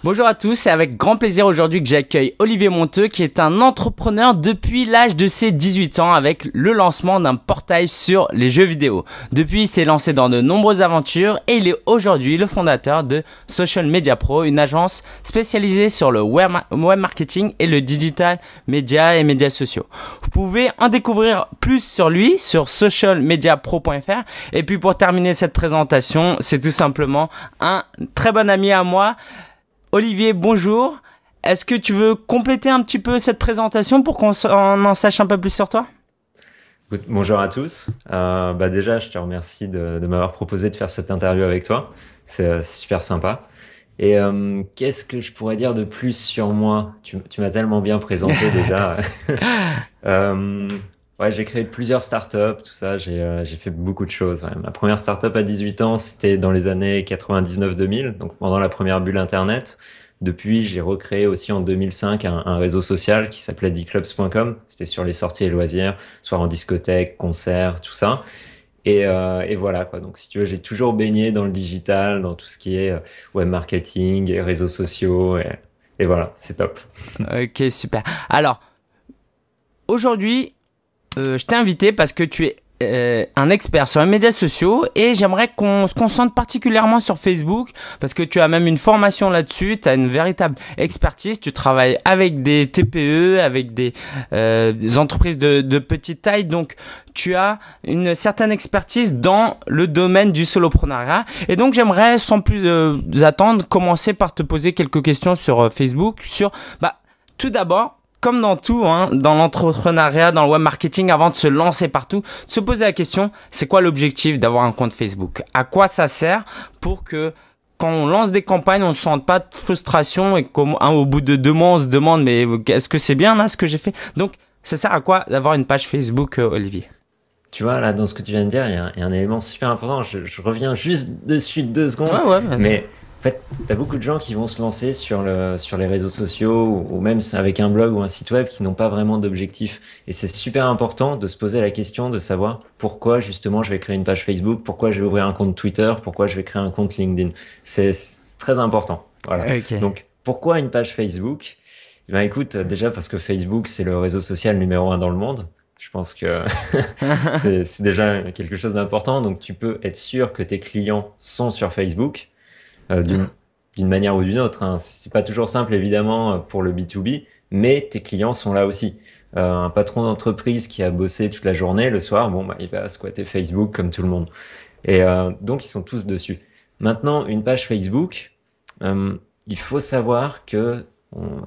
Bonjour à tous, c'est avec grand plaisir aujourd'hui que j'accueille Olivier Monteux qui est un entrepreneur depuis l'âge de ses 18 ans avec le lancement d'un portail sur les jeux vidéo. Depuis, il s'est lancé dans de nombreuses aventures et il est aujourd'hui le fondateur de Social Media Pro, une agence spécialisée sur le web marketing et le digital media et médias sociaux. Vous pouvez en découvrir plus sur lui sur socialmediapro.fr. Et puis pour terminer cette présentation, c'est tout simplement un très bon ami à moi. Olivier, bonjour. Est-ce que tu veux compléter un petit peu cette présentation pour qu'on en sache un peu plus sur toi? Bonjour à tous. Déjà, je te remercie de m'avoir proposé de faire cette interview avec toi. C'est super sympa. Et qu'est-ce que je pourrais dire de plus sur moi? Tu m'as tellement bien présenté déjà. Euh, ouais, j'ai créé plusieurs startups, tout ça. J'ai fait beaucoup de choses. Ouais. Ma première startup à 18 ans, c'était dans les années 99-2000, donc pendant la première bulle Internet. Depuis, j'ai recréé aussi en 2005 un réseau social qui s'appelait dclubs.com. C'était sur les sorties et loisirs, soit en discothèque, concerts, tout ça. Et voilà quoi. Donc si tu veux, j'ai toujours baigné dans le digital, dans tout ce qui est web marketing, et réseaux sociaux. Et voilà, c'est top. Ok, super. Alors, aujourd'hui, je t'ai invité parce que tu es un expert sur les médias sociaux et j'aimerais qu'on se concentre particulièrement sur Facebook parce que tu as même une formation là-dessus, tu as une véritable expertise, tu travailles avec des TPE, avec des entreprises de petite taille, donc tu as une certaine expertise dans le domaine du soloprenariat et donc j'aimerais sans plus attendre commencer par te poser quelques questions sur Facebook, tout d'abord, comme dans tout, hein, dans l'entrepreneuriat, dans le web marketing, avant de se lancer partout, se poser la question, c'est quoi l'objectif d'avoir un compte Facebook? À quoi ça sert pour que quand on lance des campagnes, on ne sente pas de frustration et qu'au bout de 2 mois, on se demande, mais est-ce que c'est bien là ce que j'ai fait? Donc, ça sert à quoi d'avoir une page Facebook, Olivier? Tu vois, là, dans ce que tu viens de dire, il y a un élément super important. Je reviens juste dessus 2 secondes. Ouais, bien sûr. Mais en fait, t'as beaucoup de gens qui vont se lancer sur les réseaux sociaux ou même avec un blog ou un site web qui n'ont pas vraiment d'objectif. Et c'est super important de se poser la question de savoir pourquoi justement je vais créer une page Facebook, pourquoi je vais ouvrir un compte Twitter, pourquoi je vais créer un compte LinkedIn. C'est très important. Voilà. Ok. Donc, pourquoi une page Facebook? Eh ben, écoute, déjà parce que Facebook, c'est le réseau social numéro 1 dans le monde. Je pense que c'est déjà quelque chose d'important. Donc, tu peux être sûr que tes clients sont sur Facebook d'une manière ou d'une autre. Hein. C'est pas toujours simple, évidemment, pour le B2B, mais tes clients sont là aussi. Un patron d'entreprise qui a bossé toute la journée, le soir, bon, bah, il va squatter Facebook comme tout le monde. Et donc, ils sont tous dessus. Maintenant, une page Facebook, il faut savoir que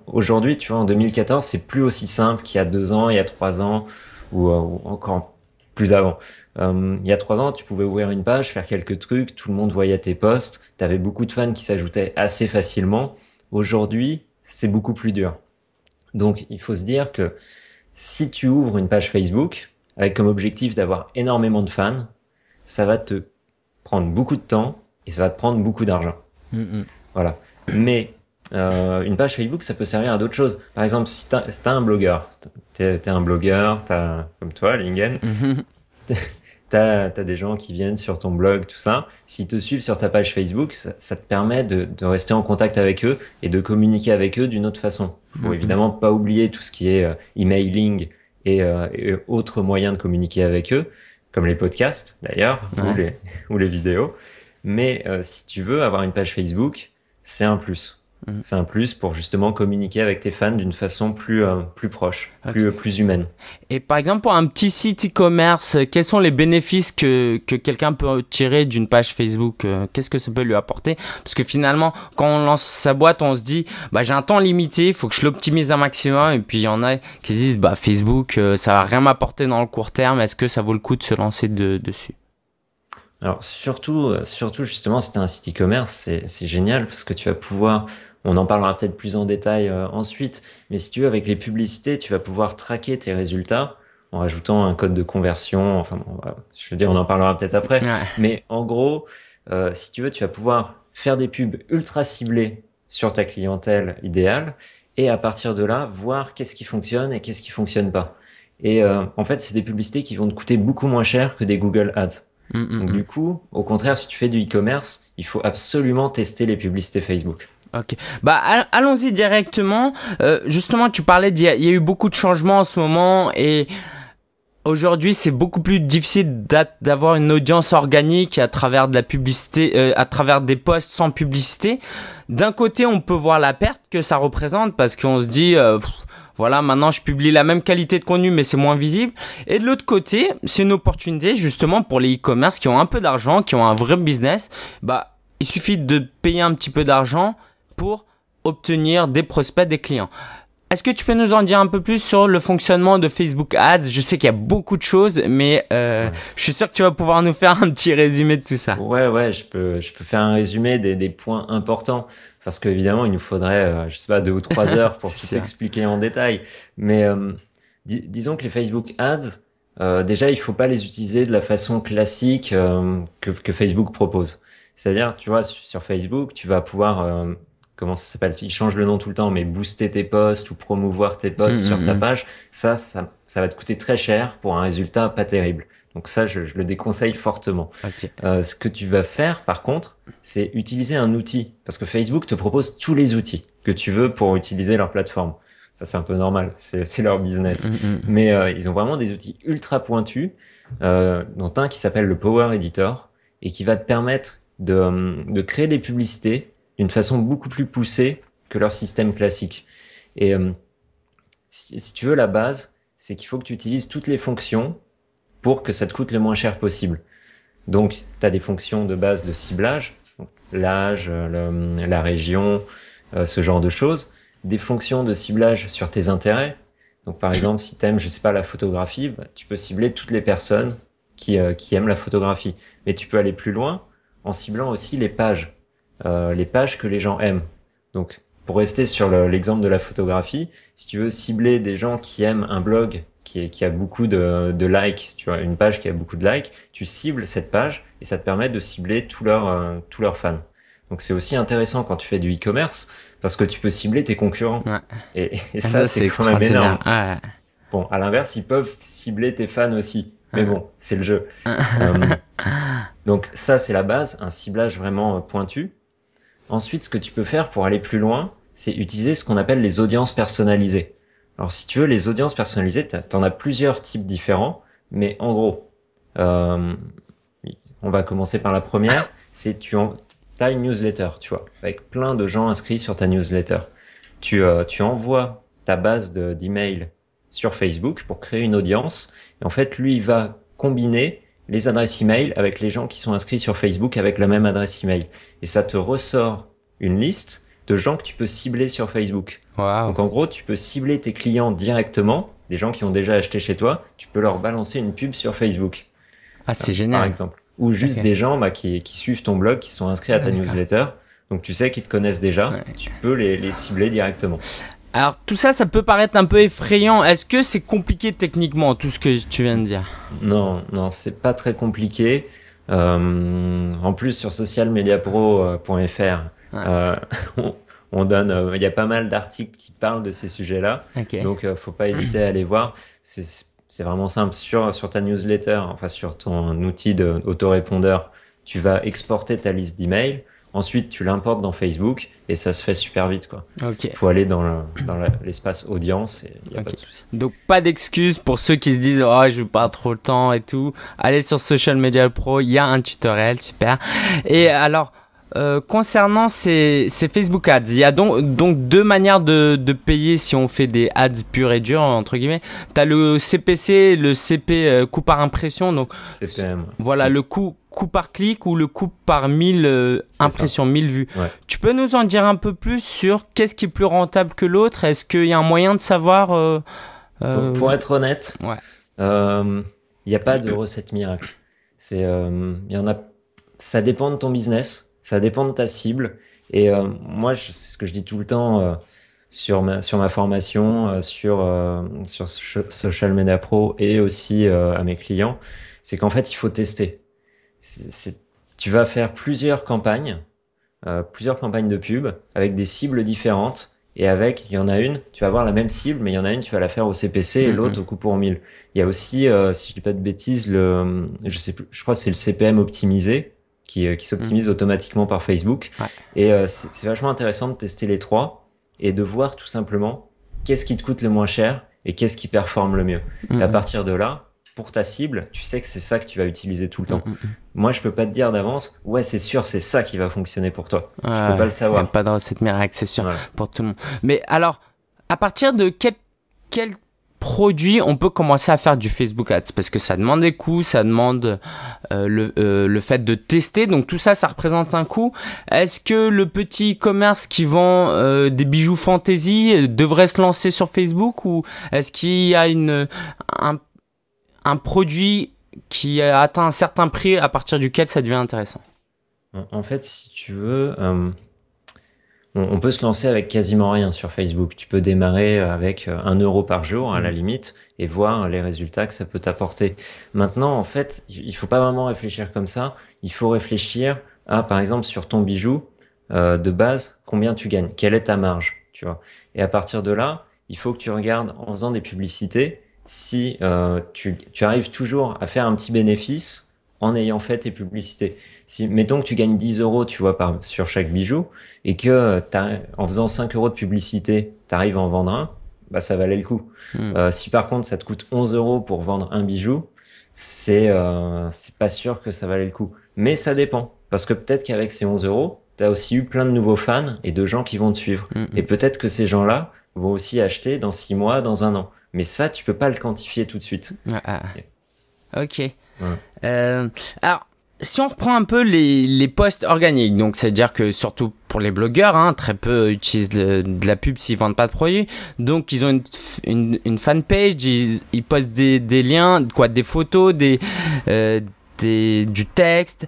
aujourd'hui, tu vois, en 2014, c'est plus aussi simple qu'il y a 2 ans, il y a 3 ans, ou encore plus avant. Il y a 3 ans, tu pouvais ouvrir une page, faire quelques trucs, tout le monde voyait tes posts, tu avais beaucoup de fans qui s'ajoutaient assez facilement. Aujourd'hui, c'est beaucoup plus dur. Donc, il faut se dire que si tu ouvres une page Facebook avec comme objectif d'avoir énormément de fans, ça va te prendre beaucoup de temps et ça va te prendre beaucoup d'argent. Mm, Voilà. Mais une page Facebook, ça peut servir à d'autres choses. Par exemple, si t'as un blogueur, t'es un blogueur, comme toi, Lingen, mm. t'as des gens qui viennent sur ton blog, tout ça. S'ils te suivent sur ta page Facebook, ça te permet de rester en contact avec eux et de communiquer avec eux d'une autre façon. Faut évidemment pas oublier tout ce qui est emailing et autres moyens de communiquer avec eux, comme les podcasts d'ailleurs, Ouais. ou les vidéos. Mais si tu veux avoir une page Facebook, c'est un plus. Mm. C'est un plus pour justement communiquer avec tes fans d'une façon plus proche, Ok. plus humaine. Et par exemple, pour un petit site e-commerce, quels sont les bénéfices que quelqu'un peut tirer d'une page Facebook? Qu'est-ce que ça peut lui apporter? Parce que finalement, quand on lance sa boîte, on se dit, j'ai un temps limité, il faut que je l'optimise un maximum. Et puis, il y en a qui se disent, Facebook, ça va rien m'apporter dans le court terme. Est-ce que ça vaut le coup de se lancer dessus? Alors surtout justement, si tu as un site e-commerce, c'est génial parce que tu vas pouvoir, on en parlera peut-être plus en détail ensuite, mais si tu veux, avec les publicités, tu vas pouvoir traquer tes résultats en rajoutant un code de conversion. Enfin, bon, je veux dire, on en parlera peut-être après, Ouais. mais en gros, si tu veux, tu vas pouvoir faire des pubs ultra ciblées sur ta clientèle idéale et à partir de là, voir qu'est-ce qui fonctionne et qu'est-ce qui fonctionne pas. Et en fait, c'est des publicités qui vont te coûter beaucoup moins cher que des Google Ads. Mm, mm, Donc mm. du coup, au contraire, si tu fais du e-commerce, il faut absolument tester les publicités Facebook. Ok. Bah, allons-y directement. Justement, tu parlais il y a eu beaucoup de changements en ce moment et aujourd'hui, c'est beaucoup plus difficile d'avoir une audience organique à travers de la publicité, à travers des posts sans publicité. D'un côté, on peut voir la perte que ça représente parce qu'on se dit, voilà, maintenant je publie la même qualité de contenu, mais c'est moins visible. Et de l'autre côté, c'est une opportunité justement pour les e-commerce qui ont un peu d'argent, qui ont un vrai business. Bah, il suffit de payer un petit peu d'argent pour obtenir des prospects, des clients. Est-ce que tu peux nous en dire un peu plus sur le fonctionnement de Facebook Ads? Je sais qu'il y a beaucoup de choses, mais je suis sûr que tu vas pouvoir nous faire un petit résumé de tout ça. Ouais, je peux faire un résumé des points importants. Parce qu'évidemment, il nous faudrait, je sais pas, 2 ou 3 heures pour tout expliquer en détail. Mais disons que les Facebook Ads, déjà, il faut pas les utiliser de la façon classique que Facebook propose. C'est-à-dire, tu vois, sur Facebook, tu vas pouvoir, comment ça s'appelle? Il change le nom tout le temps, mais booster tes posts ou promouvoir tes posts sur ta page, ça va te coûter très cher pour un résultat pas terrible. Donc ça, je le déconseille fortement. Okay. Ce que tu vas faire, par contre, c'est utiliser un outil. Parce que Facebook te propose tous les outils que tu veux pour utiliser leur plateforme. Enfin, c'est un peu normal, c'est leur business. Mais ils ont vraiment des outils ultra pointus, dont un qui s'appelle le Power Editor, et qui va te permettre de créer des publicités d'une façon beaucoup plus poussée que leur système classique. Et si tu veux, la base, c'est qu'il faut que tu utilises toutes les fonctions pour que ça te coûte le moins cher possible. Donc, tu as des fonctions de base de ciblage, l'âge, la région, ce genre de choses. Des fonctions de ciblage sur tes intérêts. Donc, par exemple, si tu aimes, je sais pas, la photographie, bah, tu peux cibler toutes les personnes qui aiment la photographie. Mais tu peux aller plus loin en ciblant aussi les pages que les gens aiment. Donc, pour rester sur l'exemple de la photographie, si tu veux cibler des gens qui aiment un blog qui a beaucoup de likes, tu vois, une page qui a beaucoup de likes, tu cibles cette page et ça te permet de cibler tous leurs fans. Donc c'est aussi intéressant quand tu fais du e-commerce parce que tu peux cibler tes concurrents. Ouais. Et ça c'est quand même énorme. Ouais. Bon, à l'inverse, ils peuvent cibler tes fans aussi. Mais bon, c'est le jeu. Donc ça c'est la base, un ciblage vraiment pointu. Ensuite, ce que tu peux faire pour aller plus loin, c'est utiliser ce qu'on appelle les audiences personnalisées. Alors, si tu veux, les audiences personnalisées, t'en as plusieurs types différents, mais en gros, on va commencer par la première, c'est t'as une newsletter, tu vois, avec plein de gens inscrits sur ta newsletter. Tu envoies ta base d'email sur Facebook pour créer une audience, et en fait, lui, il va combiner les adresses email avec les gens qui sont inscrits sur Facebook avec la même adresse email. Et ça te ressort une liste de gens que tu peux cibler sur Facebook. Wow. Donc en gros, tu peux cibler tes clients directement, des gens qui ont déjà acheté chez toi, tu peux leur balancer une pub sur Facebook. Ah, c'est génial. Par exemple. Ou juste des gens qui suivent ton blog, qui sont inscrits à ta newsletter. Donc tu sais qu'ils te connaissent déjà, tu peux les cibler directement. Alors tout ça, ça peut paraître un peu effrayant. Est-ce que c'est compliqué techniquement, tout ce que tu viens de dire? Non, c'est pas très compliqué. En plus, sur socialmediapro.fr, on donne, il y a pas mal d'articles qui parlent de ces sujets-là. Okay. Donc, faut pas hésiter à aller voir. C'est vraiment simple. Sur ta newsletter, enfin, sur ton outil d'autorépondeur, tu vas exporter ta liste d'emails. Ensuite, tu l'importes dans Facebook et ça se fait super vite, quoi. Okay. Faut aller dans l'espace audience et il n'y a pas de souci. Donc, pas d'excuses pour ceux qui se disent, oh, je n'ai pas trop le temps et tout. Allez sur Social Media Pro, il y a un tutoriel, super. Et alors, concernant ces Facebook Ads, il y a donc deux manières de payer si on fait des ads purs et durs, entre guillemets. Tu as le CPC, le CP, coût par impression. Donc, CPM. Voilà, le coût par clic ou le coût par 1000 impressions, 1000 vues. Ouais. Tu peux nous en dire un peu plus sur qu'est-ce qui est plus rentable que l'autre? Est-ce qu'il y a un moyen de savoir Pour être honnête, ouais. Y a pas de recette miracle. Il y en a. Ça dépend de ton business, ça dépend de ta cible. Et moi, c'est ce que je dis tout le temps sur ma formation, sur Social Media Pro et aussi à mes clients, c'est qu'en fait, il faut tester. Tu vas faire plusieurs campagnes de pub avec des cibles différentes et il y en a une, tu vas avoir la même cible, mais il y en a une, tu vas la faire au CPC et l'autre au coût pour 1000. Il y a aussi, si je dis pas de bêtises, je sais plus, je crois que c'est le CPM optimisé qui s'optimise automatiquement par Facebook. Ouais. Et c'est vachement intéressant de tester les trois et de voir tout simplement qu'est-ce qui te coûte le moins cher et qu'est-ce qui performe le mieux. Et à partir de là, pour ta cible, tu sais que c'est ça que tu vas utiliser tout le temps. Moi, je peux pas te dire d'avance, ouais, c'est sûr, c'est ça qui va fonctionner pour toi. Je peux pas le savoir. Il n'y a pas de recette miracle, c'est sûr, Voilà. pour tout le monde. Mais alors, à partir de quel produit on peut commencer à faire du Facebook Ads? Parce que ça demande des coûts, ça demande le fait de tester. Donc tout ça, ça représente un coût. Est-ce que le petit commerce qui vend des bijoux fantasy devrait se lancer sur Facebook, ou est-ce qu'il y a un produit qui a atteint un certain prix à partir duquel ça devient intéressant? En fait, si tu veux, on peut se lancer avec quasiment rien sur Facebook. Tu peux démarrer avec 1 euro par jour à la limite et voir les résultats que ça peut t'apporter. Maintenant, en fait, il faut pas vraiment réfléchir comme ça. Il faut réfléchir à, par exemple, sur ton bijou de base, combien tu gagnes, quelle est ta marge, tu vois. Et à partir de là, il faut que tu regardes en faisant des publicités si tu arrives toujours à faire un petit bénéfice en ayant fait tes publicités. Si, mettons que tu gagnes 10 euros, tu vois, sur chaque bijou, et que en faisant 5 euros de publicité, tu arrives à en vendre un, bah ça valait le coup. Si par contre ça te coûte 11 euros pour vendre un bijou, c'est pas sûr que ça valait le coup. Mais ça dépend, parce que peut-être qu'avec ces 11 euros, tu as aussi eu plein de nouveaux fans et de gens qui vont te suivre. Et peut-être que ces gens-là vont aussi acheter dans 6 mois, dans 1 an. Mais ça, tu peux pas le quantifier tout de suite. Ok. Alors, si on reprend un peu les posts organiques, donc c'est-à-dire que surtout pour les blogueurs, très peu utilisent de la pub s'ils vendent pas de produits. Donc ils ont une fanpage, ils postent des liens, des photos, du texte.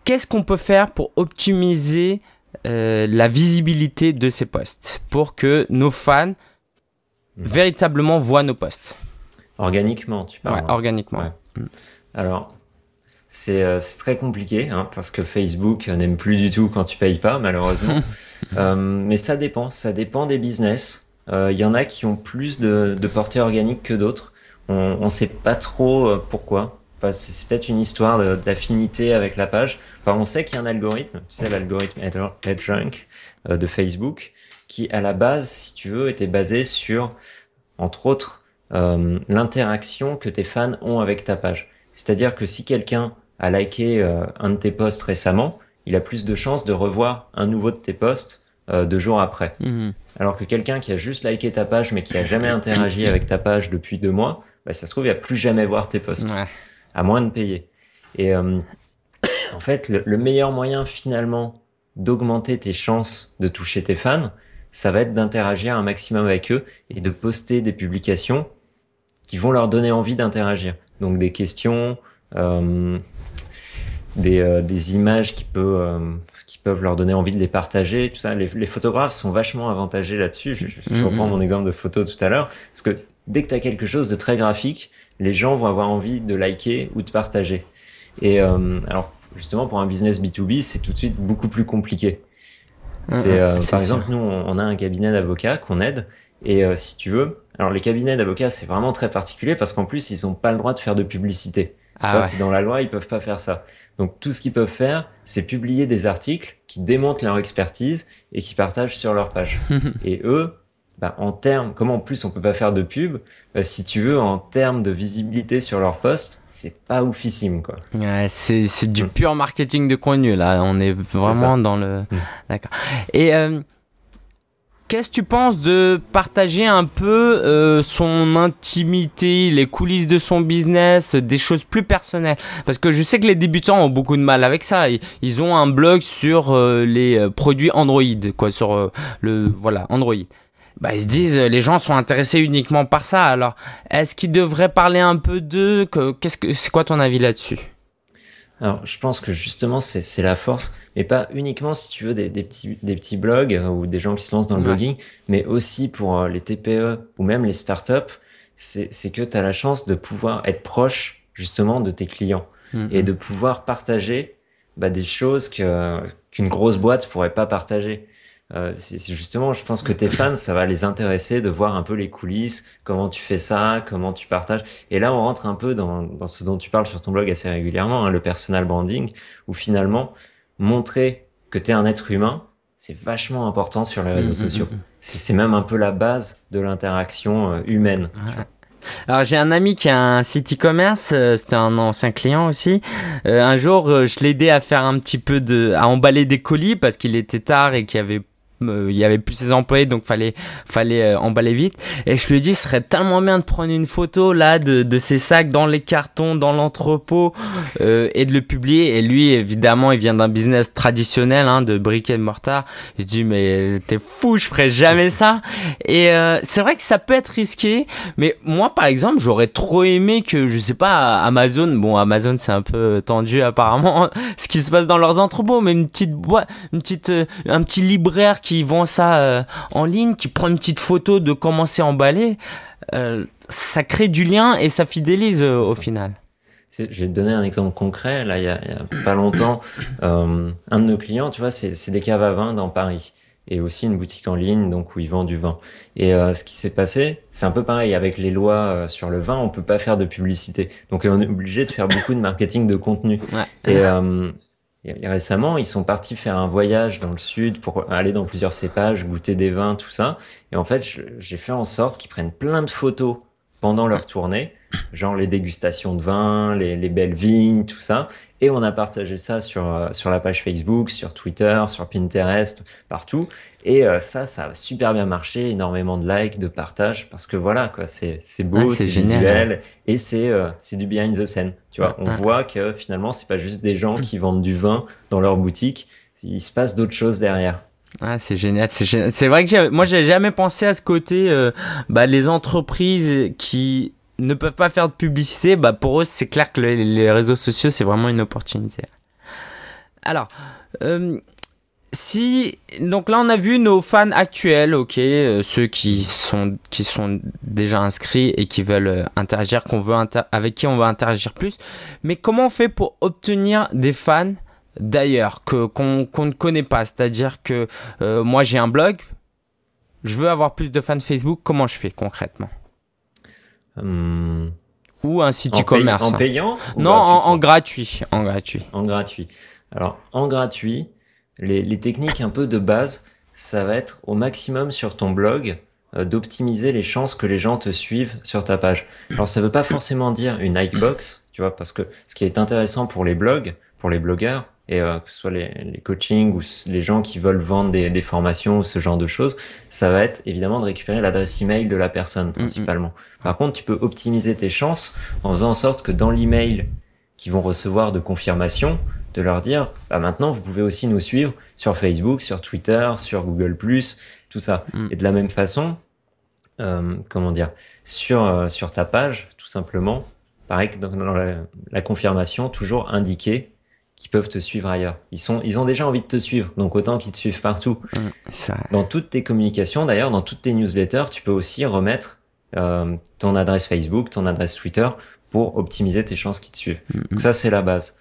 Qu'est-ce qu'on peut faire pour optimiser la visibilité de ces posts pour que nos fans véritablement voient nos posts? Organiquement, tu parles. Ouais, organiquement. Ouais. Alors, c'est très compliqué, parce que Facebook n'aime plus du tout quand tu payes pas, malheureusement. Mais ça dépend des business. Il y en a qui ont plus de portée organique que d'autres. On sait pas trop pourquoi. Enfin, c'est peut-être une histoire d'affinité avec la page. Enfin, on sait qu'il y a un algorithme, tu sais, l'algorithme PageRank de Facebook, qui à la base, si tu veux, était basé sur, entre autres, l'interaction que tes fans ont avec ta page. C'est-à-dire que si quelqu'un a liké un de tes posts récemment, il a plus de chances de revoir un nouveau de tes posts 2 jours après. Alors que quelqu'un qui a juste liké ta page mais qui a jamais interagi avec ta page depuis 2 mois, bah, ça se trouve, il va plus jamais voir tes posts, à moins de payer. Et en fait, le meilleur moyen finalement d'augmenter tes chances de toucher tes fans, ça va être d'interagir un maximum avec eux et de poster des publications qui vont leur donner envie d'interagir. Donc des questions, des images qui peuvent leur donner envie de les partager, tout ça. Les photographes sont vachement avantagés là-dessus. Je reprends mon exemple de photo tout à l'heure, parce que dès que tu as quelque chose de très graphique, les gens vont avoir envie de liker ou de partager. Et alors justement pour un business B2B, c'est tout de suite beaucoup plus compliqué. Par exemple, nous on a un cabinet d'avocats qu'on aide, et si tu veux, alors les cabinets d'avocats c'est vraiment très particulier parce qu'en plus ils ont pas le droit de faire de publicité. C'est dans la loi, ils peuvent pas faire ça. Donc tout ce qu'ils peuvent faire, c'est publier des articles qui démontrent leur expertise et qui partagent sur leur page. Et eux, en termes, comme en plus on peut pas faire de pub, si tu veux, en termes de visibilité sur leur post, c'est pas oufissime, quoi. Ouais, c'est du pur marketing de contenu, là. On est vraiment dans le... D'accord. Et qu'est-ce que tu penses de partager un peu son intimité, les coulisses de son business, des choses plus personnelles? Parce que je sais que les débutants ont beaucoup de mal avec ça. Ils ont un blog sur les produits Android, sur Android. Ils se disent, les gens sont intéressés uniquement par ça. Alors, est-ce qu'ils devraient parler un peu d'eux? C'est quoi ton avis là-dessus? Alors, je pense que justement, c'est la force, mais pas uniquement si tu veux des petits blogs ou des gens qui se lancent dans le blogging, mais aussi pour les TPE ou même les startups, c'est que tu as la chance de pouvoir être proche justement de tes clients et de pouvoir partager des choses qu'une grosse boîte pourrait pas partager. C'est justement, je pense que tes fans, ça va les intéresser de voir un peu les coulisses, comment tu fais ça, comment tu partages. Et là, on rentre un peu dans ce dont tu parles sur ton blog assez régulièrement, hein, le personal branding, où finalement, montrer que tu es un être humain, c'est vachement important sur les réseaux sociaux. C'est même un peu la base de l'interaction humaine. Ouais. Alors j'ai un ami qui a un site e-commerce, c'était un ancien client aussi. Un jour, je l'ai aidé à faire un petit peu à emballer des colis parce qu'il était tard et il y avait plus ses employés, donc fallait emballer vite. Et je lui ai dit, ce serait tellement bien de prendre une photo là de ces sacs dans les cartons, dans l'entrepôt, et de le publier. Et lui, évidemment, il vient d'un business traditionnel, hein, de briquet et de mortar. Je dis, mais t'es fou, je ferais jamais ça. Et c'est vrai que ça peut être risqué, mais moi, par exemple, j'aurais trop aimé que, je sais pas, Amazon, c'est un peu tendu apparemment, ce qui se passe dans leurs entrepôts, mais une petite boîte, un petit libraire qui vend ça en ligne, qui prend une petite photo de comment c'est emballé, ça crée du lien et ça fidélise au final. Je vais te donner un exemple concret. Là, il y a pas longtemps, un de nos clients, tu vois, c'est des caves à vin dans Paris et aussi une boutique en ligne, donc où ils vendent du vin. Et ce qui s'est passé, c'est un peu pareil avec les lois sur le vin. On peut pas faire de publicité, donc on est obligé de faire beaucoup de marketing de contenu. Ouais. Et récemment, ils sont partis faire un voyage dans le sud pour aller dans plusieurs cépages, goûter des vins, tout ça. Et en fait, j'ai fait en sorte qu'ils prennent plein de photos pendant leur tournée, genre les dégustations de vin, les belles vignes, tout ça. Et on a partagé ça sur la page Facebook, sur Twitter, sur Pinterest, partout. Et ça a super bien marché, énormément de likes, de partages, parce que voilà, quoi, c'est beau, c'est génial, visuel, hein. et c'est du behind the scene. Tu vois, on voit que finalement, c'est pas juste des gens qui vendent du vin dans leur boutique, il se passe d'autres choses derrière. Ah, c'est génial, c'est génial. C'est vrai que moi, j'avais jamais pensé à ce côté, les entreprises qui ne peuvent pas faire de publicité, pour eux, c'est clair que les réseaux sociaux, c'est vraiment une opportunité. Alors, donc là, on a vu nos fans actuels, ok, ceux qui sont déjà inscrits et qui veulent interagir, avec qui on veut interagir plus. Mais comment on fait pour obtenir des fans d'ailleurs qu'on ne connaît pas? C'est-à-dire que moi, j'ai un blog, je veux avoir plus de fans Facebook. Comment je fais concrètement? Ou un site e-commerce. En payant ou Non, en gratuit. En gratuit. En gratuit. Alors, en gratuit, les techniques un peu de base, ça va être au maximum sur ton blog d'optimiser les chances que les gens te suivent sur ta page. Alors, ça veut pas forcément dire une Hikebox, tu vois, parce que ce qui est intéressant pour les blogs, pour les blogueurs, et que ce soit les coachings ou les gens qui veulent vendre des formations ou ce genre de choses, ça va être évidemment de récupérer l'adresse email de la personne principalement. Par contre, tu peux optimiser tes chances en faisant en sorte que dans l'email qu'ils vont recevoir de confirmation, de leur dire, maintenant vous pouvez aussi nous suivre sur Facebook, sur Twitter, sur Google+, tout ça. Et de la même façon, sur ta page, tout simplement, pareil que dans la confirmation, toujours indiquer qu'ils peuvent te suivre ailleurs. Ils ont déjà envie de te suivre, donc autant qu'ils te suivent partout. Dans toutes tes communications, d'ailleurs, dans toutes tes newsletters, tu peux aussi remettre ton adresse Facebook, ton adresse Twitter pour optimiser tes chances qu'ils te suivent. Donc ça, c'est la base.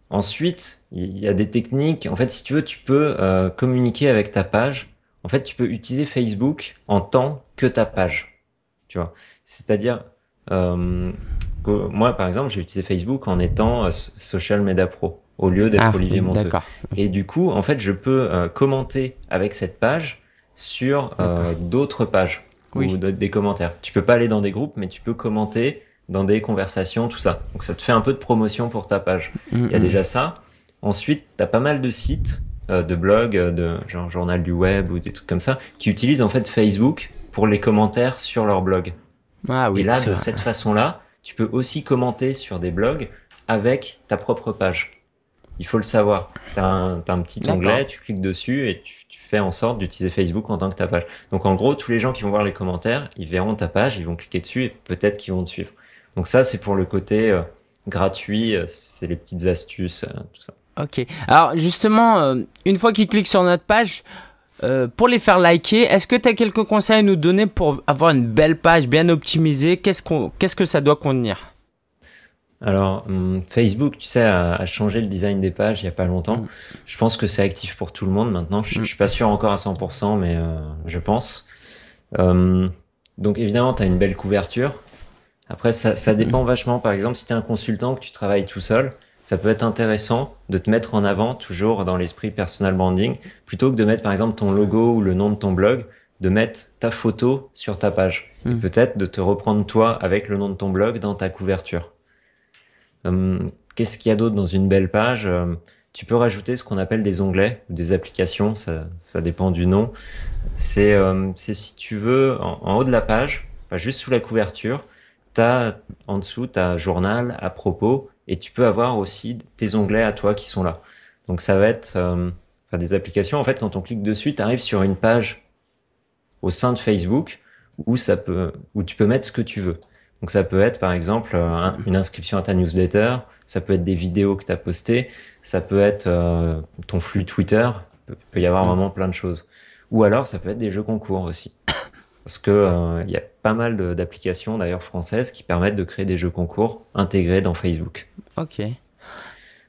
Ensuite, il y a des techniques. En fait, si tu veux, tu peux communiquer avec ta page. En fait, tu peux utiliser Facebook en tant que ta page. Tu vois. C'est-à-dire, moi, par exemple, j'ai utilisé Facebook en étant Social Media Pro au lieu d'être Olivier Monteux. D'accord. Et du coup, en fait, je peux commenter avec cette page sur d'autres pages ou des commentaires. Tu peux pas aller dans des groupes, mais tu peux commenter dans des conversations, tout ça. Donc ça te fait un peu de promotion pour ta page. Il y a déjà ça. Ensuite, tu as pas mal de sites, de blogs, de genre Journal du Web ou des trucs comme ça, qui utilisent en fait Facebook pour les commentaires sur leur blog. Et là, de cette façon-là, tu peux aussi commenter sur des blogs avec ta propre page. Il faut le savoir. T'as un petit onglet, tu cliques dessus et tu fais en sorte d'utiliser Facebook en tant que ta page. Donc en gros, tous les gens qui vont voir les commentaires, ils verront ta page, ils vont cliquer dessus et peut-être qu'ils vont te suivre. Donc ça, c'est pour le côté gratuit, c'est les petites astuces, tout ça. Ok. Alors justement, une fois qu'ils cliquent sur notre page, pour les faire liker, est-ce que tu as quelques conseils à nous donner pour avoir une belle page bien optimisée? Qu'est-ce que ça doit contenir? Alors, Facebook, tu sais, a changé le design des pages il y a pas longtemps. Mm. Je pense que c'est actif pour tout le monde maintenant. Je suis pas sûr encore à 100%, mais je pense. Euh, donc évidemment, tu as une belle couverture. Après, ça dépend vachement. Par exemple, si tu es un consultant, que tu travailles tout seul, ça peut être intéressant de te mettre en avant, toujours dans l'esprit personal branding, plutôt que de mettre par exemple ton logo ou le nom de ton blog, de mettre ta photo sur ta page. Et Mm. peut-être de te reprendre toi avec le nom de ton blog dans ta couverture. Qu'est-ce qu'il y a d'autre dans une belle page? Tu peux rajouter ce qu'on appelle des onglets ou des applications, ça dépend du nom. C'est si tu veux, en haut de la page, pas juste sous la couverture, en dessous, t'as journal, à propos, et tu peux avoir aussi tes onglets à toi qui sont là. Donc ça va être enfin, des applications. En fait, quand on clique dessus, tu arrives sur une page au sein de Facebook où tu peux mettre ce que tu veux. Donc ça peut être par exemple une inscription à ta newsletter, ça peut être des vidéos que tu as postées, ça peut être ton flux Twitter, peut y avoir vraiment plein de choses. Ou alors ça peut être des jeux concours aussi. Parce que il y a pas mal d'applications d'ailleurs françaises qui permettent de créer des jeux concours intégrés dans Facebook. Ok.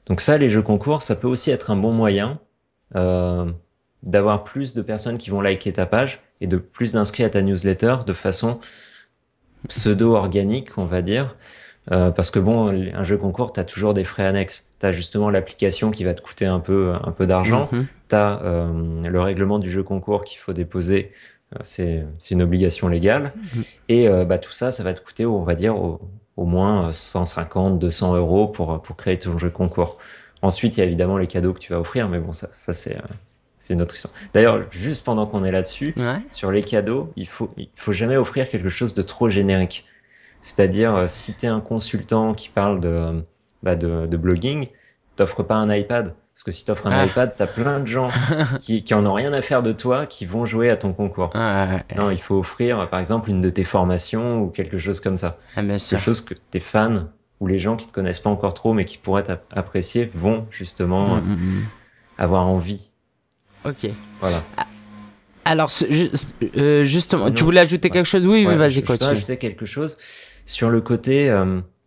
Donc ça, les jeux concours, ça peut aussi être un bon moyen euh, d'avoir plus de personnes qui vont liker ta page et de plus d'inscrits à ta newsletter de façon pseudo-organique, on va dire. Parce que bon, un jeu concours, tu as toujours des frais annexes. Tu as justement l'application qui va te coûter un peu d'argent. Mhm. Tu as le règlement du jeu concours qu'il faut déposer. C'est une obligation légale. Mhm. Et bah, tout ça, ça va te coûter, on va dire, au moins 150, 200 euros pour créer ton jeu concours. Ensuite, il y a évidemment les cadeaux que tu vas offrir, mais bon, ça c'est une autre histoire. D'ailleurs, juste pendant qu'on est là-dessus, Ouais. sur les cadeaux, il faut jamais offrir quelque chose de trop générique. C'est-à-dire, si tu es un consultant qui parle de blogging, t'offres pas un iPad. Parce que si t'offres un Ah. iPad, t'as plein de gens qui en ont rien à faire de toi, qui vont jouer à ton concours. Ah, Non, il faut offrir, par exemple, une de tes formations ou quelque chose comme ça. ah, bien sûr. Quelque chose que tes fans ou les gens qui te connaissent pas encore trop, mais qui pourraient apprécier, vont justement Mm. avoir envie. Ok. Voilà. Alors, justement, tu Sinon, voulais ajouter ouais. quelque chose? Oui, Ouais, vas-y, je peux continue. ajouter quelque chose sur le côté,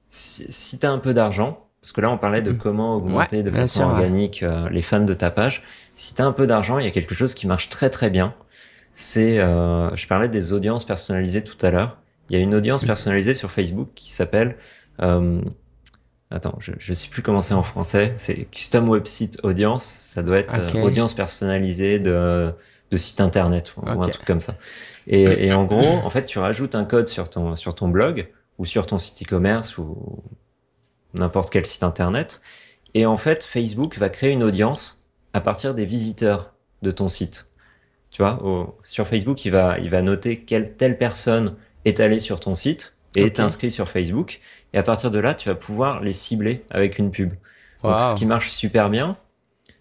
si tu as un peu d'argent, parce que là on parlait de comment Ouais, augmenter de bien façon sûr. Ouais. organique les fans de ta page. Si tu as un peu d'argent, il y a quelque chose qui marche très très bien. Je parlais des audiences personnalisées tout à l'heure. Il y a une audience personnalisée sur Facebook qui s'appelle, euh, attends, je sais plus comment c'est en français. C'est Custom Website Audience. Ça doit être Ok. audience personnalisée de site internet ou un Ok. truc comme ça. Et en gros, en fait, tu rajoutes un code sur ton blog ou sur ton site e-commerce ou n'importe quel site internet. Et en fait, Facebook va créer une audience à partir des visiteurs de ton site. Tu vois, sur Facebook, il va noter quelle telle personne est allée sur ton site et est Ok. inscrit sur Facebook. Et à partir de là, tu vas pouvoir les cibler avec une pub. Donc, ce Waouh. qui marche super bien,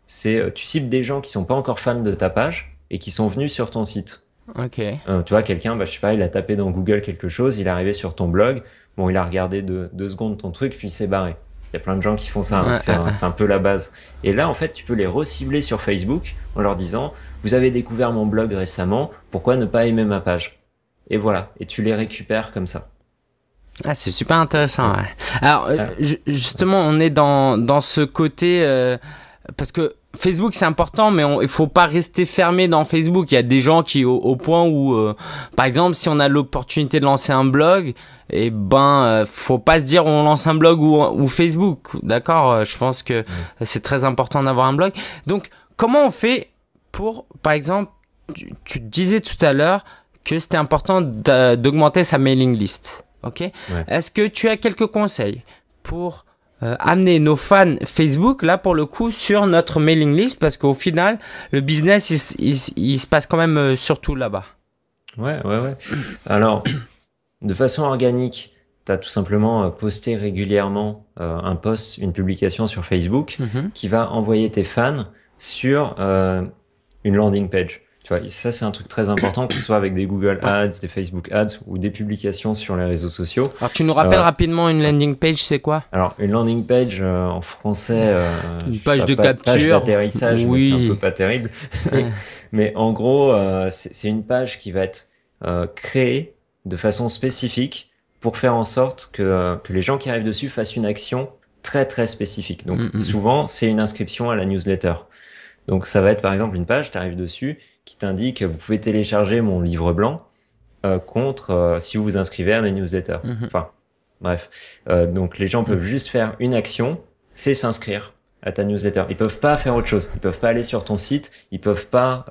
c'est tu cibles des gens qui sont pas encore fans de ta page et qui sont venus sur ton site. Ok. Tu vois, quelqu'un, bah, je sais pas, il a tapé dans Google quelque chose, il est arrivé sur ton blog, bon, il a regardé deux secondes ton truc, puis il s'est barré. Il y a plein de gens qui font ça, hein, Ouais, c'est un peu la base. Et là, en fait, tu peux les recibler sur Facebook en leur disant, vous avez découvert mon blog récemment, pourquoi ne pas aimer ma page? Et voilà, et tu les récupères comme ça. Ah, c'est super intéressant. Et- Ouais. Alors, ah, justement, on est dans ce côté parce que Facebook c'est important, mais il faut pas rester fermé dans Facebook. Il y a des gens qui au point où, par exemple, si on a l'opportunité de lancer un blog, et faut pas se dire on lance un blog ou Facebook. D'accord. Je pense que c'est très important d'avoir un blog. Donc, comment on fait pour, par exemple, tu disais tout à l'heure que c'était important d'augmenter sa mailing list. Ok. ouais. Est-ce que tu as quelques conseils pour amener nos fans Facebook, là pour le coup, sur notre mailing list? Parce qu'au final, le business, il se passe quand même surtout là-bas. Ouais. Alors, de façon organique, tu as tout simplement posté régulièrement un post, une publication sur Facebook Mhm. qui va envoyer tes fans sur une landing page. Tu vois, et ça, c'est un truc très important, que ce soit avec des Google Ouais. Ads, des Facebook Ads ou des publications sur les réseaux sociaux. Alors, tu nous rappelles Euh, rapidement une landing page, c'est quoi? Alors, une landing page en français, Une je sais page pas, de page capture. d'atterrissage, mais c'est un peu Oui. pas terrible. Ouais. Mais en gros, c'est une page qui va être créée de façon spécifique pour faire en sorte que les gens qui arrivent dessus fassent une action très très spécifique. Donc souvent, c'est une inscription à la newsletter. Donc ça va être par exemple une page, tu arrives dessus, qui t'indique vous pouvez télécharger mon livre blanc contre si vous vous inscrivez à ma newsletter. Enfin, bref. Donc les gens peuvent juste faire une action, c'est s'inscrire à ta newsletter. Ils peuvent pas faire autre chose. Ils peuvent pas aller sur ton site. Ils peuvent pas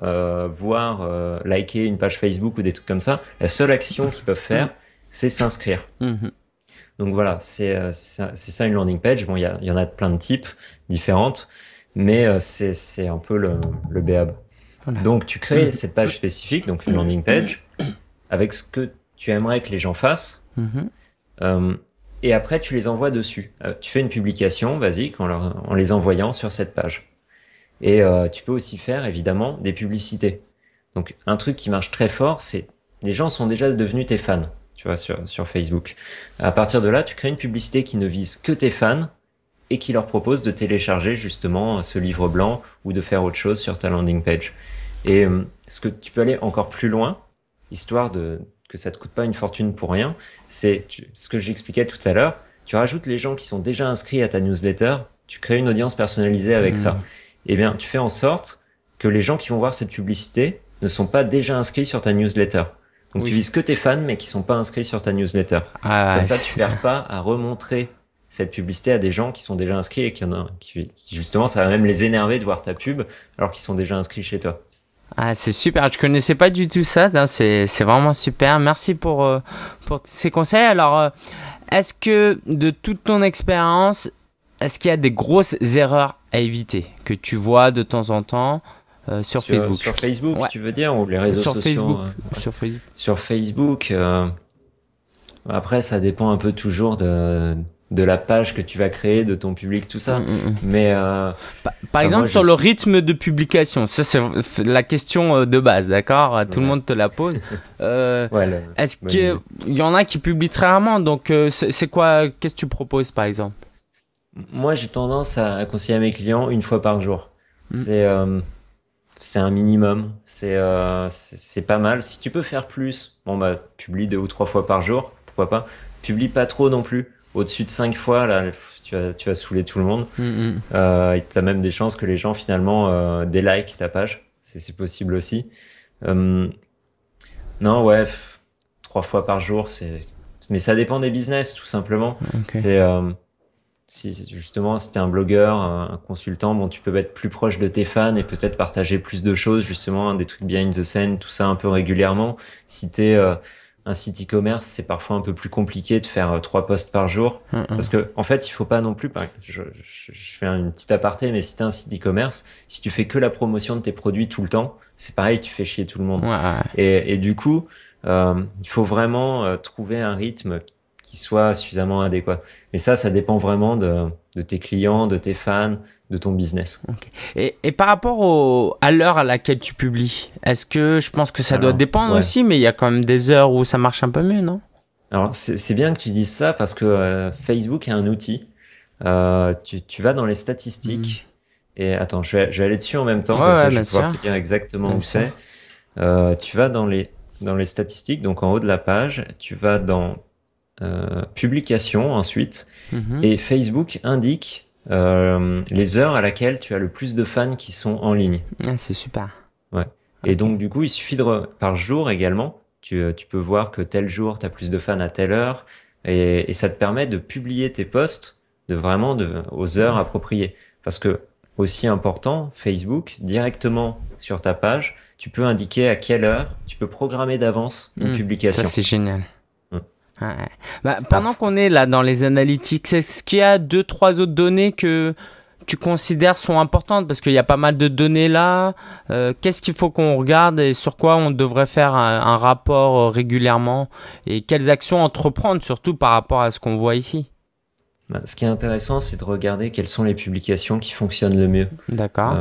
liker une page Facebook ou des trucs comme ça. La seule action qu'ils peuvent faire, c'est s'inscrire. Donc voilà, c'est ça une landing page. Bon, il y en a plein de types différentes, mais c'est un peu le béab. Voilà. Donc tu crées cette page spécifique, donc une landing page, avec ce que tu aimerais que les gens fassent. Et après, tu les envoies dessus. Tu fais une publication basique en les envoyant sur cette page. Et tu peux aussi faire, évidemment, des publicités. Donc, un truc qui marche très fort, c'est les gens sont déjà devenus tes fans, tu vois, sur Facebook. À partir de là, tu crées une publicité qui ne vise que tes fans et qui leur propose de télécharger justement ce livre blanc ou de faire autre chose sur ta landing page. Et ce que tu peux aller encore plus loin, histoire que ça te coûte pas une fortune pour rien, c'est ce que j'expliquais tout à l'heure. Tu rajoutes les gens qui sont déjà inscrits à ta newsletter, tu crées une audience personnalisée avec ça. Eh bien, tu fais en sorte que les gens qui vont voir cette publicité ne sont pas déjà inscrits sur ta newsletter. Donc, tu vises que tes fans, mais qui sont pas inscrits sur ta newsletter. Comme ça, tu perds pas à remontrer cette publicité à des gens qui sont déjà inscrits et qu'il y en a qui justement, ça va même les énerver de voir ta pub alors qu'ils sont déjà inscrits chez toi. Ah, c'est super, je connaissais pas du tout ça, c'est vraiment super. Merci pour ces conseils. Alors, est-ce que de toute ton expérience, est-ce qu'il y a des grosses erreurs à éviter que tu vois de temps en temps sur Facebook? Sur Facebook, tu veux dire, ou les réseaux sociaux? Sur Facebook, après, ça dépend un peu toujours de la page que tu vas créer, de ton public, tout ça. Mais par exemple, sur le rythme de publication, ça c'est la question de base, d'accord? Tout le monde te la pose. Est-ce qu'il y en a qui publient très rarement? Donc, c'est quoi? Qu'est-ce que tu proposes, par exemple? Moi, j'ai tendance à conseiller à mes clients une fois par jour. C'est un minimum. C'est pas mal. Si tu peux faire plus, bon bah publie 2 ou 3 fois par jour, pourquoi pas. Publie pas trop non plus. Au-dessus de 5 fois, là, tu vas saouler tout le monde. Et t'as même des chances que les gens, finalement, délikent ta page. C'est possible aussi. Non, 3 fois par jour, mais ça dépend des business, tout simplement. Justement, si t'es un blogueur, un consultant, bon, tu peux être plus proche de tes fans et peut-être partager plus de choses, justement, des trucs behind the scene, tout ça un peu régulièrement. Si t'es un site e-commerce, c'est parfois un peu plus compliqué de faire 3 posts par jour. Parce que, en fait, il faut pas non plus, je fais une petite aparté, mais si t'es un site e-commerce, si tu fais que la promotion de tes produits tout le temps, c'est pareil, tu fais chier tout le monde. Et du coup, il faut vraiment trouver un rythme qui soit suffisamment adéquat. Mais ça dépend vraiment de tes clients, de tes fans, de ton business. Et par rapport à l'heure à laquelle tu publies, est-ce que je pense que ça doit dépendre aussi, mais il y a quand même des heures où ça marche un peu mieux, non? Alors, c'est bien que tu dises ça parce que Facebook est un outil. Tu vas dans les statistiques et attends, je vais aller dessus en même temps, comme ça je vais pouvoir te dire exactement où c'est. Tu vas dans les statistiques, donc en haut de la page, tu vas dans publication ensuite, et Facebook indique les heures à laquelle tu as le plus de fans qui sont en ligne. C'est super. Et donc du coup, il suffit par jour également, tu peux voir que tel jour, tu as plus de fans à telle heure, et ça te permet de publier tes posts aux heures appropriées. Parce que, aussi important, Facebook, directement sur ta page, tu peux indiquer à quelle heure, tu peux programmer d'avance une publication. Ça, c'est génial. Pendant qu'on est là dans les analytics, est-ce qu'il y a 2-3 autres données que tu considères sont importantes? Parce qu'il y a pas mal de données là. Qu'est-ce qu'il faut qu'on regarde et sur quoi on devrait faire un rapport régulièrement? Et quelles actions entreprendre, surtout par rapport à ce qu'on voit ici? Ce qui est intéressant, c'est de regarder quelles sont les publications qui fonctionnent le mieux. D'accord.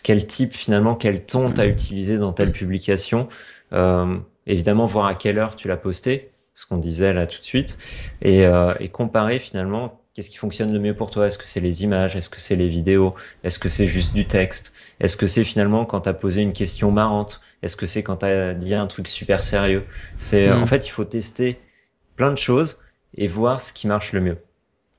Quel type, finalement, quel ton tu as utilisé dans telle publication. Évidemment, voir à quelle heure tu l'as posté, ce qu'on disait là tout de suite, et comparer finalement qu'est-ce qui fonctionne le mieux pour toi. Est-ce que c'est les images? Est-ce que c'est les vidéos? Est-ce que c'est juste du texte? Est-ce que c'est finalement quand tu as posé une question marrante? Est-ce que c'est quand tu as dit un truc super sérieux? En fait, il faut tester plein de choses et voir ce qui marche le mieux.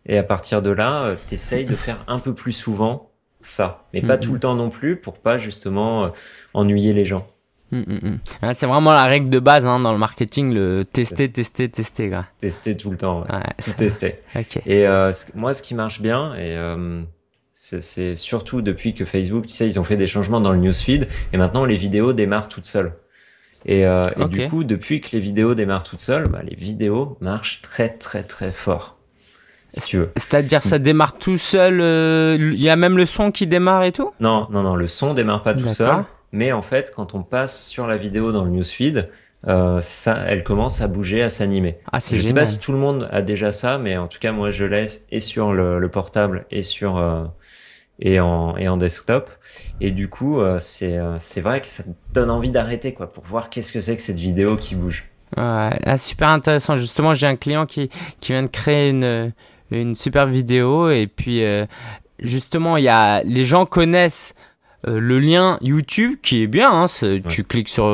Et à partir de là, t'essayes de faire un peu plus souvent ça, mais pas tout le temps non plus pour pas justement ennuyer les gens. Ouais, c'est vraiment la règle de base dans le marketing, le tester, tester, tester. Quoi. Tester tout le temps, Ouais, tout tester. Ok. Et moi, ce qui marche bien, et c'est surtout depuis que Facebook, tu sais, ils ont fait des changements dans le newsfeed, et maintenant les vidéos démarrent toutes seules. Et Ok. du coup, depuis que les vidéos démarrent toutes seules, bah, les vidéos marchent très très très fort, si tu veux. C'est-à-dire, ça démarre tout seul. Il y a même le son qui démarre et tout? Non, le son démarre pas tout seul, D'accord. mais en fait, quand on passe sur la vidéo dans le newsfeed, elle commence à bouger, à s'animer. Ah, c'est Je sais pas génial. si tout le monde a déjà ça, mais en tout cas, moi, je l'ai et sur le portable et sur et en desktop. Et du coup, c'est vrai que ça te donne envie d'arrêter, quoi, pour voir qu'est-ce que c'est que cette vidéo qui bouge. Ouais, ah, super intéressant. Justement, j'ai un client qui vient de créer une super vidéo et puis justement, les gens connaissent le lien YouTube qui est bien, hein, tu cliques sur,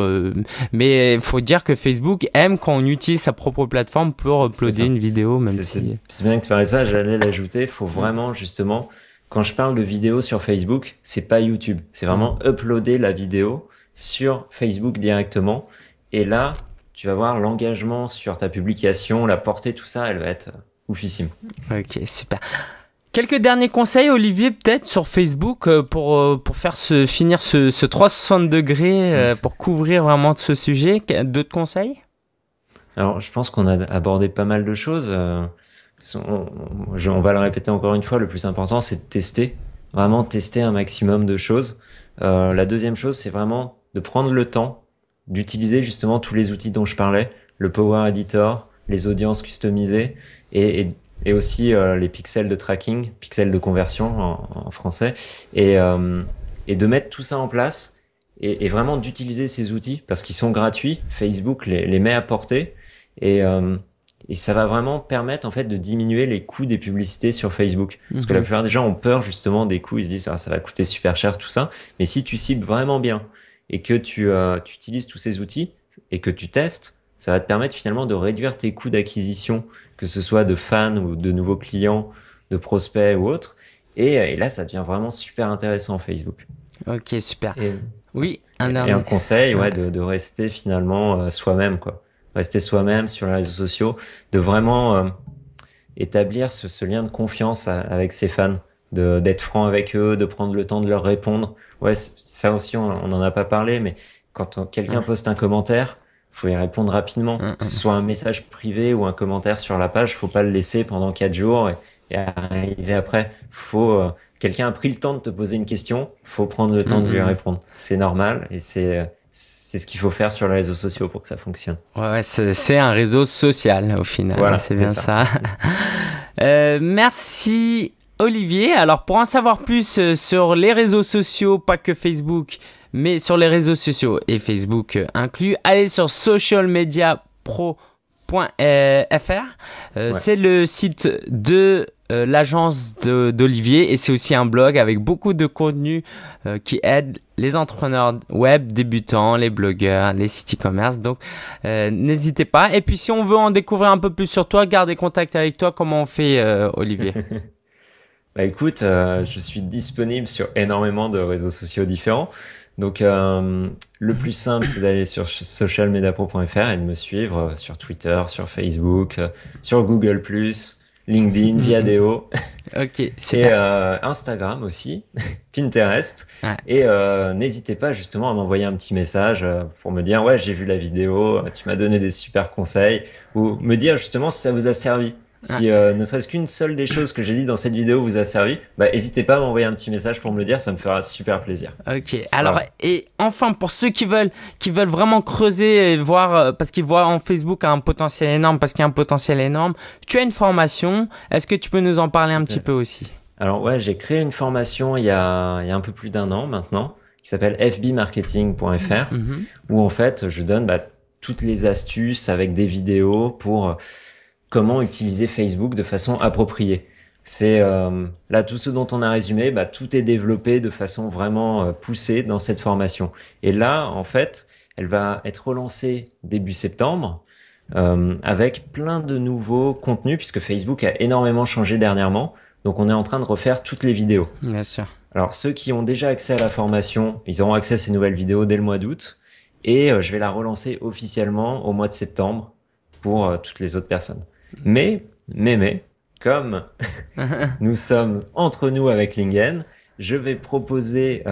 mais il faut dire que Facebook aime quand on utilise sa propre plateforme pour C'est uploader ça. une vidéo, même C'est si. c'est bien que tu parlais de ça, j'allais l'ajouter. Faut vraiment, justement, quand je parle de vidéo sur Facebook, c'est pas YouTube. C'est vraiment uploader la vidéo sur Facebook directement. Et là, tu vas voir l'engagement sur ta publication, la portée, tout ça, elle va être oufissime. Ok, super. Quelques derniers conseils, Olivier, peut-être sur Facebook pour faire finir ce 360 degrés, pour couvrir vraiment ce sujet. D'autres conseils? Alors, je pense qu'on a abordé pas mal de choses. On va le répéter encore une fois, le plus important, c'est de tester. Vraiment tester un maximum de choses. La deuxième chose, c'est vraiment de prendre le temps d'utiliser justement tous les outils dont je parlais, le Power Editor, les audiences customisées et aussi les pixels de tracking, pixels de conversion en français, et de mettre tout ça en place et vraiment d'utiliser ces outils parce qu'ils sont gratuits. Facebook les met à portée et, euh, et ça va vraiment permettre en fait de diminuer les coûts des publicités sur Facebook. Parce que la plupart des gens ont peur justement des coûts, ils se disent ah, ça va coûter super cher tout ça. Mais si tu cibles vraiment bien et que tu utilises tous ces outils et que tu testes, ça va te permettre finalement de réduire tes coûts d'acquisition, que ce soit de fans ou de nouveaux clients, de prospects ou autres. Et là, ça devient vraiment super intéressant Facebook. Ok, super. Et, Oui, un et dernier. un conseil, ouais, de rester finalement soi-même, quoi. Rester soi-même sur les réseaux sociaux, de vraiment établir ce lien de confiance avec ses fans, d'être franc avec eux, de prendre le temps de leur répondre. Ouais, ça aussi, on n'en a pas parlé, mais quand quelqu'un poste un commentaire, faut y répondre rapidement. Que ce soit un message privé ou un commentaire sur la page, faut pas le laisser pendant 4 jours et arriver après. Quelqu'un a pris le temps de te poser une question, faut prendre le temps de lui répondre. C'est normal et c'est ce qu'il faut faire sur les réseaux sociaux pour que ça fonctionne. Ouais, c'est un réseau social au final. Voilà, c'est bien ça. Merci Olivier. Alors pour en savoir plus sur les réseaux sociaux, pas que Facebook, mais sur les réseaux sociaux et Facebook inclus, allez sur socialmediapro.fr. C'est le site de l'agence d'Olivier et c'est aussi un blog avec beaucoup de contenu qui aide les entrepreneurs web débutants, les blogueurs, les sites e-commerce. Donc n'hésitez pas. Et puis si on veut en découvrir un peu plus sur toi, garder contact avec toi, comment on fait Olivier? Bah écoute, je suis disponible sur énormément de réseaux sociaux différents. Donc le plus simple, c'est d'aller sur socialmediapro.fr et de me suivre sur Twitter, sur Facebook, sur Google+, LinkedIn, Viadeo. Ok, super. Et Instagram aussi, Pinterest. Ouais. Et n'hésitez pas justement à m'envoyer un petit message pour me dire ouais, j'ai vu la vidéo, tu m'as donné des super conseils, ou me dire justement si ça vous a servi. Si ne serait-ce qu'une seule des choses que j'ai dit dans cette vidéo vous a servi, bah n'hésitez pas à m'envoyer un petit message pour me le dire, ça me fera super plaisir. Ok. Alors voilà. et enfin pour ceux qui veulent vraiment creuser et voir parce qu'ils voient en Facebook un potentiel énorme, parce qu'il y a un potentiel énorme, tu as une formation. Est-ce que tu peux nous en parler un petit peu aussi? Alors ouais, j'ai créé une formation il y a un peu plus d'un an maintenant, qui s'appelle fbmarketing.fr, où en fait je donne toutes les astuces avec des vidéos pour comment utiliser Facebook de façon appropriée. C'est là tout ce dont on a résumé, tout est développé de façon vraiment poussée dans cette formation. Et là, en fait, elle va être relancée début septembre. avec plein de nouveaux contenus, puisque Facebook a énormément changé dernièrement. Donc, on est en train de refaire toutes les vidéos. Bien sûr. Alors, ceux qui ont déjà accès à la formation, ils auront accès à ces nouvelles vidéos dès le mois d'août. Et je vais la relancer officiellement au mois de septembre pour toutes les autres personnes. Mais, comme nous sommes entre nous avec Lingen, je vais proposer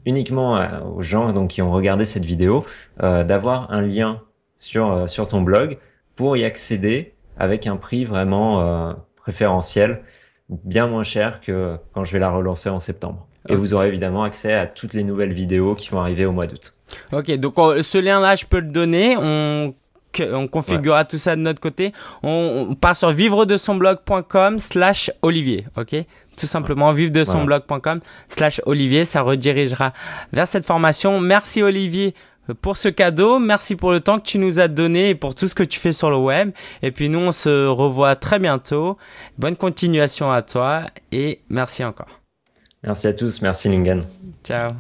uniquement aux gens donc, qui ont regardé cette vidéo d'avoir un lien sur ton blog pour y accéder avec un prix vraiment préférentiel, bien moins cher que quand je vais la relancer en septembre. Et vous aurez évidemment accès à toutes les nouvelles vidéos qui vont arriver au mois d'août. Ok, donc ce lien-là, je peux le donner. On configurera tout ça de notre côté. On part sur vivredesonblog.com/Olivier. Ok, tout simplement vivredesonblog.com/Olivier. Ça redirigera vers cette formation. Merci Olivier pour ce cadeau. Merci pour le temps que tu nous as donné et pour tout ce que tu fais sur le web. Et puis nous, on se revoit très bientôt. Bonne continuation à toi et merci encore. Merci à tous. Merci Lingen. Ciao.